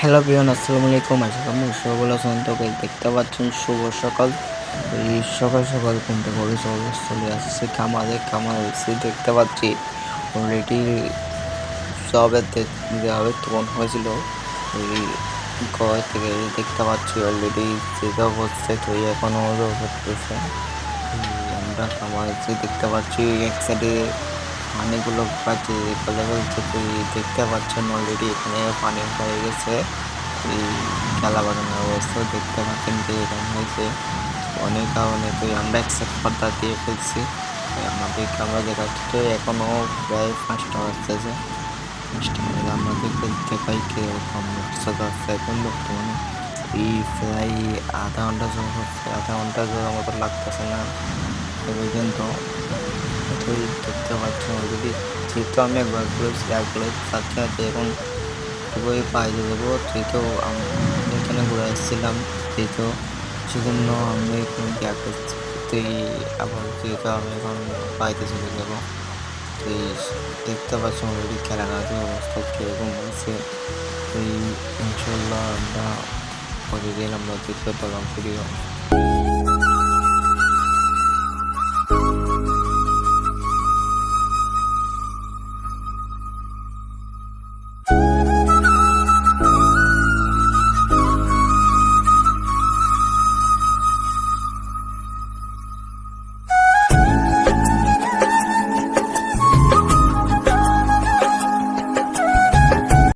Hello everyone, আসসালামু আলাইকুম। আশা করি সকলে আছেন। তো guys, দেখতে পাচ্ছেন শুভ সকাল। এই সকাল সকাল ঘুম থেকে উঠে চলে আসছে খামারে এসে দেখতে পাচ্ছি অলরেডি জবেতে যাবে তখন হয়েছিল। ওই ঘর থেকে দেখতে পাচ্ছি অলরেডি যেটা হচ্ছে তো এখনো করতেছে। আমরা খামারে এসে দেখতে পাচ্ছি এক সাইডে পানিগুলো পাচ্ছি দেখতে পাচ্ছেন অলরেডি এখানে পানি হয়ে গেছে। এই খেলা বাগানের অবস্থা দেখতে পাচ্ছেন যে এরকম হয়েছে অনেক কারণে। তো আমরা অ্যাকসেপ্ট পর্দা দিয়ে ফেলছি। আমাদের আমরা দেখাচ্ছি তো এখনো প্রায় 5টা বাজতেছে। 5টা বাজে আমাদের দেখতে পাই কিরকম অবস্থা আছে এখন বর্তমানে। এই প্রায় আধা ঘন্টা মতো লাগতেছে না এ পর্যন্ত। তো দেখতে পাচ্ছেন অলরেডি যেহেতু আমি একবার করেছি সাথে এখন খুবই বাইরে যাবো। যেহেতু আমি এখানে ঘুরে আসছিলাম, যেহেতু সেজন্য আমি এখন ইয়া করছি। তো আবার যেহেতু আমি এখন বাইরে চলে যাবো, তো দেখতে পাচ্ছি অলরেডি খেলাঘাটের অবস্থা কীরকম হয়েছে। তো ইনশাল্লাহ আমরা প্রতিদিন আমরা দেখতে পেলাম ভিডিও।